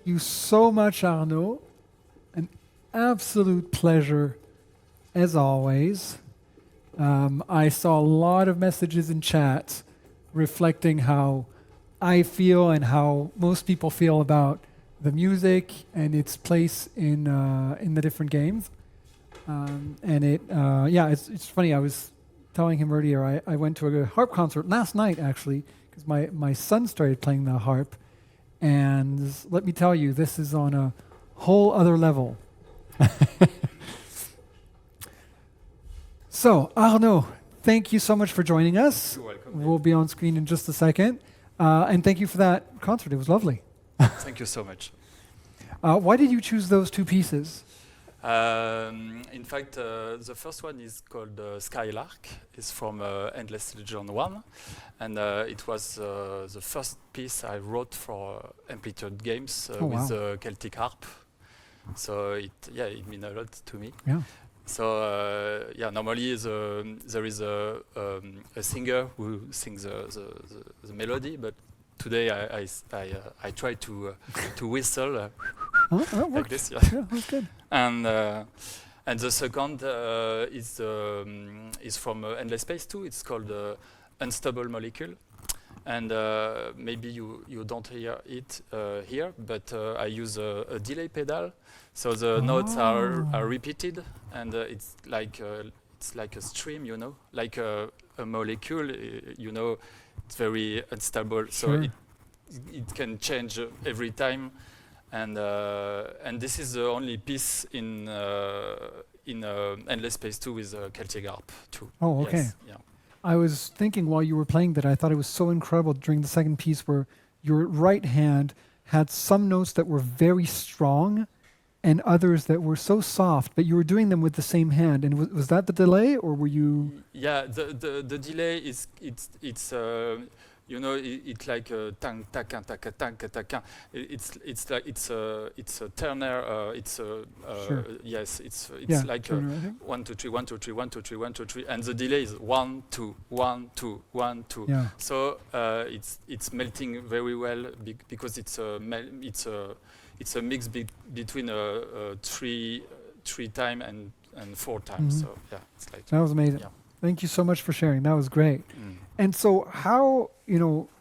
you so much, Arnaud. An absolute pleasure, as always. I saw a lot of messages in chat reflecting how I feel and how most people feel about the music and its place in the different games. It's funny. I was telling him earlier. I went to a harp concert last night, actually, because my son started playing the harp, and let me tell you, this is on a whole other level. So, Arnaud, thank you so much for joining us. You're welcome. We'll be on screen in just a second. And thank you for that concert. It was lovely. Thank you so much. Why did you choose those two pieces? In fact, the first one is called Skylark. It's from Endless Legend 1. And it was the first piece I wrote for Amplitude Games with the Celtic harp. So it means a lot to me. Yeah. So normally there is a singer who sings the melody, but today I try to whistle like this. Yeah, that's good. And the second is from Endless Space 2. It's called Unstable Molecule. And maybe you don't hear it here, but I use a delay pedal, so the notes are repeated, and it's like a stream, like a molecule, it's very unstable, so it can change every time, and this is the only piece in Endless Space 2 with Celtic harp too. Oh, okay. Yes, yeah. I was thinking while you were playing that I thought it was so incredible during the second piece where your right hand had some notes that were very strong and others that were so soft, but you were doing them with the same hand. And was that the delay, or were you? Yeah, the delay is it's it's like a tang takan taka tanka takan. It's like it's a Turner. Yes, it's like Turner, 1 2 3 1 2 3 1 2 3 1 2 3, and the delay is 1 2 1 2 1 2. Yeah. So it's melting very well because it's a mix between three time and 4 times. So yeah, it's like that was amazing. Yeah. Thank you so much for sharing. That was great. And so, how you've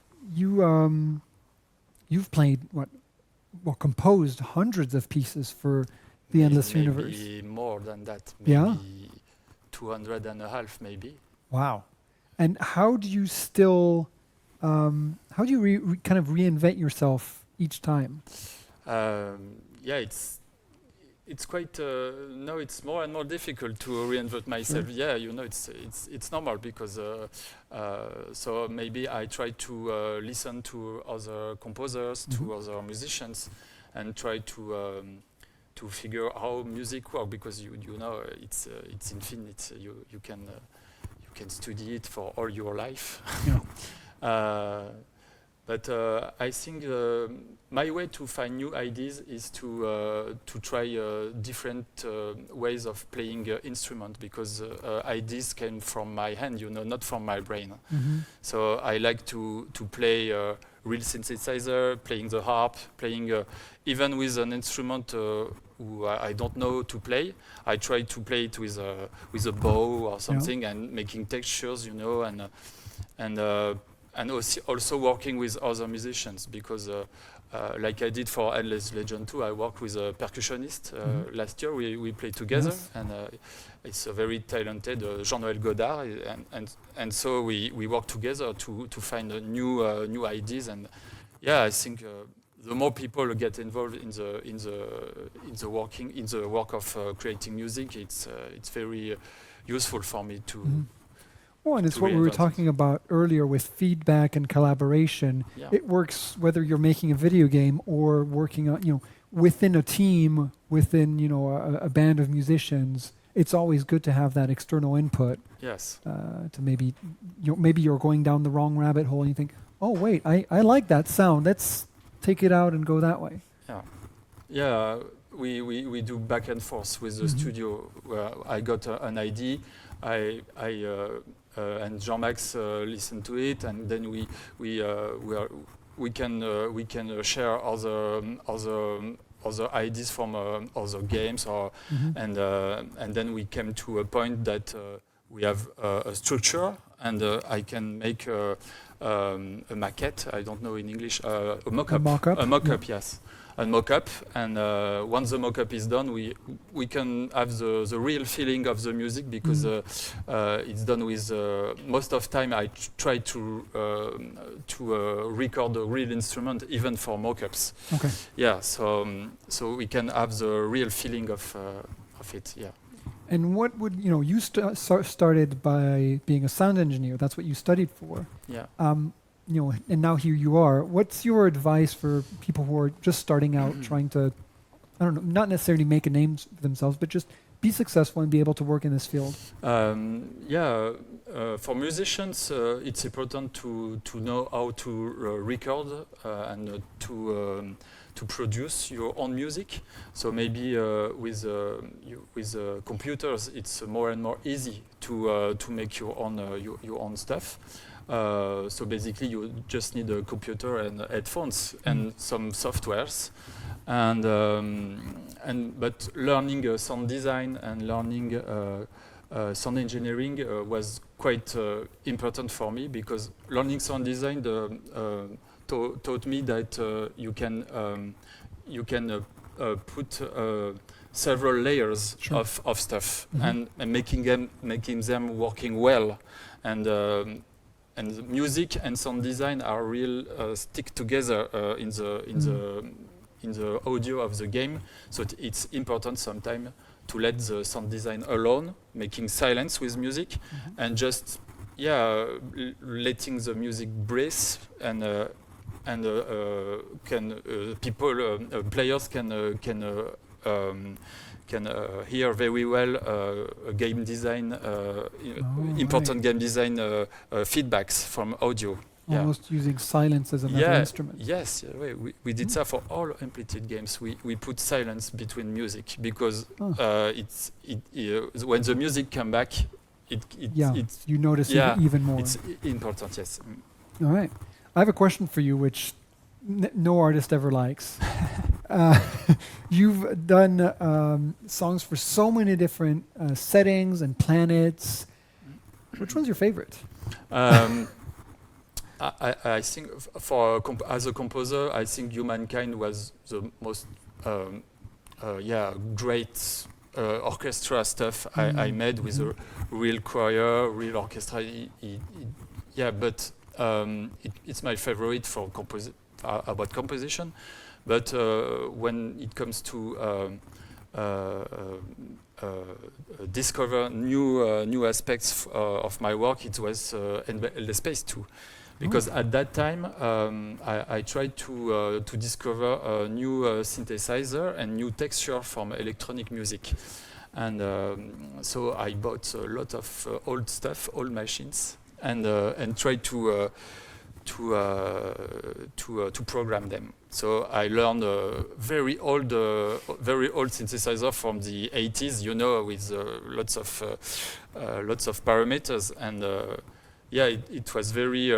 played composed hundreds of pieces for the Endless Universe. Maybe more than that. Maybe 250, maybe. Wow. And how do you still kind of reinvent yourself each time? It's quite now it's more and more difficult to reinvent myself. Yeah, it's normal because so maybe I try to listen to other composers, to other musicians, and try to figure how music works, because it's infinite. You can study it for all your life. Yeah. But I think my way to find new ideas is to try different ways of playing instrument, because ideas came from my hand, not from my brain. So I like to play real synthesizer, playing the harp, playing even with an instrument who I don't know to play. I try to play it with a bow or something, and making textures, and also working with other musicians, because like I did for Endless Legend 2, I worked with a percussionist. Last year we played together, and it's a very talented Jean-Noël Godard, and so we work together to find new ideas. And I think the more people get involved in the work of creating music, it's very useful for me to. Well, and it's what we were talking about earlier with feedback and collaboration. Yeah. It works whether you're making a video game or working on, within a team, within, a band of musicians. It's always good to have that external input. Yes. To maybe you're going down the wrong rabbit hole and you think, oh wait, I like that sound. Let's take it out and go that way. Yeah. Yeah. We do back and forth with the studio. Where I got an idea. And Jean-Max listened to it, and then we can share other ideas from other games, or and then we came to a point that we have a structure, and I can make a maquette. I don't know in English. A mock-up. mock-up? A mock-up, yes. A mock-up, and once the mock-up is done, we can have the real feeling of the music, because it's done with most of time I try to record a real instrument even for mock-ups. Okay. Yeah, so we can have the real feeling of it. Yeah. And what would you started by being a sound engineer? That's what you studied for. Yeah. And now here you are. What's your advice for people who are just starting out, trying to, I don't know, not necessarily make a name for themselves, but just be successful and be able to work in this field? For musicians, it's important to know how to record and to produce your own music. So maybe with computers, it's more and more easy to make your own stuff. So basically, you just need a computer and headphones and some softwares, but learning sound design and learning sound engineering was quite important for me, because learning sound design taught me that you can put several layers of stuff, and making them working well, and music and sound design are real stick together in the audio of the game. So it's important sometimes to let the sound design alone, making silence with music, and just letting the music breathe, and players can hear very well game design, important game design feedbacks from audio. Almost using silence as another instrument. Yes, we did that for all amplitude games. We put silence between music, because when the music come back, you notice it even more. It's important, yes. All right. I have a question for you, which no artist ever likes. You've done songs for so many different settings and planets. Which one's your favorite? I think as a composer, I think Humankind was the most great orchestra stuff I made, with a real choir, real orchestra. But it's my favorite for about composition. But when it comes to discover new aspects of my work, it was Endless Space 2. Because at that time, I tried to discover a new synthesizer and new texture from electronic music. And so I bought a lot of old stuff, old machines, and tried to program them. So I learned a very old synthesizer from the 80s, with lots of parameters, and it was very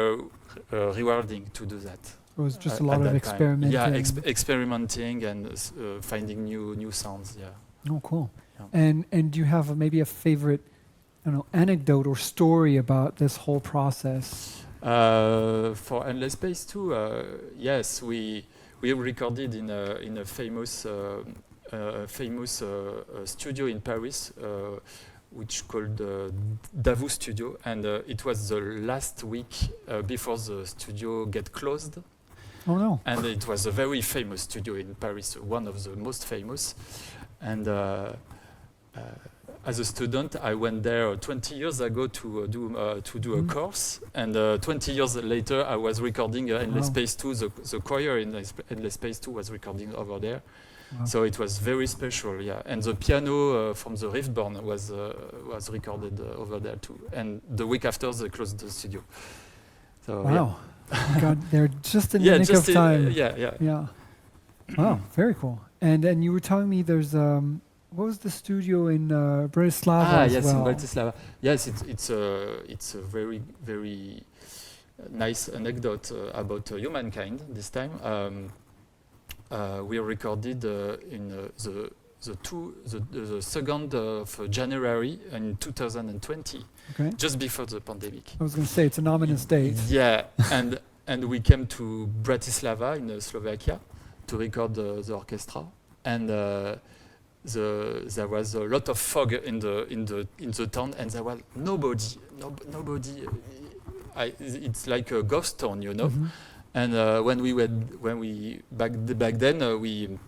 rewarding to do that. It was just a lot of experimenting. Yeah, experimenting and finding new sounds. Yeah. Oh, cool. Yeah. And do you have maybe a favorite, anecdote or story about this whole process? For Endless Space 2, yes, we recorded in a famous studio in Paris, which called Davou Studio, and it was the last week before the studio get closed. Oh no! And it was a very famous studio in Paris, one of the most famous. And as a student, I went there 20 years ago to do a course, and 20 years later, I was recording Endless Space 2. The choir in Endless Space 2 was recording over there. Wow. So it was very special, yeah. And the piano from the Riftborn was recorded over there too. And the week after, they closed the studio. So, wow! God, they're just in the nick of time. Yeah. Wow, very cool. And you were telling me there's what was the studio in Bratislava? Yes, in Bratislava. Yes, it's a very very nice anecdote about humankind this time. We recorded in the 2nd of January in 2020, Okay. just before the pandemic. I was going to say it's an ominous date. Yeah, and we came to Bratislava in Slovakia to record the orchestra, and there was a lot of fog in the town, and there was nobody. It's like a ghost town, you know. Mhm. And when we back then we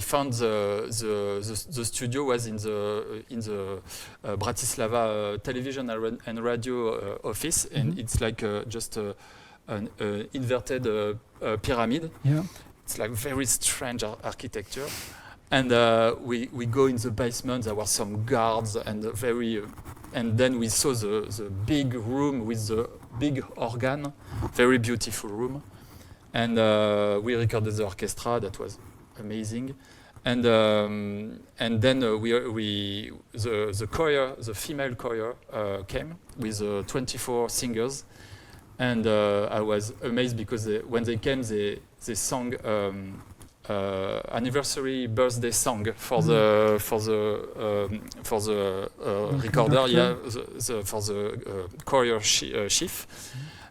found the studio was in the Bratislava television and radio office, and it's like just an inverted pyramid. Yeah. It's like very strange architecture. And we go in the basement. There were some guards and and then we saw the big room with the big organ, very beautiful room. And we recorded the orchestra. That was amazing. And then the choir, the female choir, came with 24 singers. And I was amazed because when they came, they sang anniversary birthday song for the recorder, yeah, for the choir chief.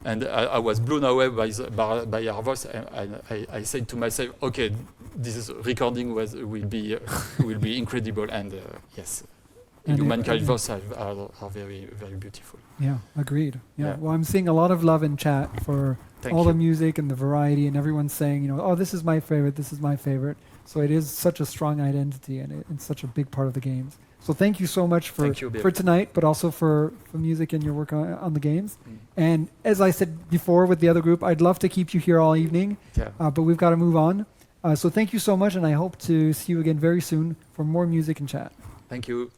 And I was blown away by her voice. I said to myself, okay, this recording will be incredible. And yes, humankind voices are very, very beautiful. Yeah, agreed. Yeah. Yeah. Well, I'm seeing a lot of love in chat for Thank all you. the music and the variety, and everyone's saying, you know, oh, this is my favorite, this is my favorite. So it is such a strong identity, and it's such a big part of the games. So thank you so much Thank you, Bill. for tonight, but also for music and your work on the games. Mm. And as I said before with the other group, I'd love to keep you here all evening, Yeah. but we've got to move on. So thank you so much, and I hope to see you again very soon for more music and chat. Thank you.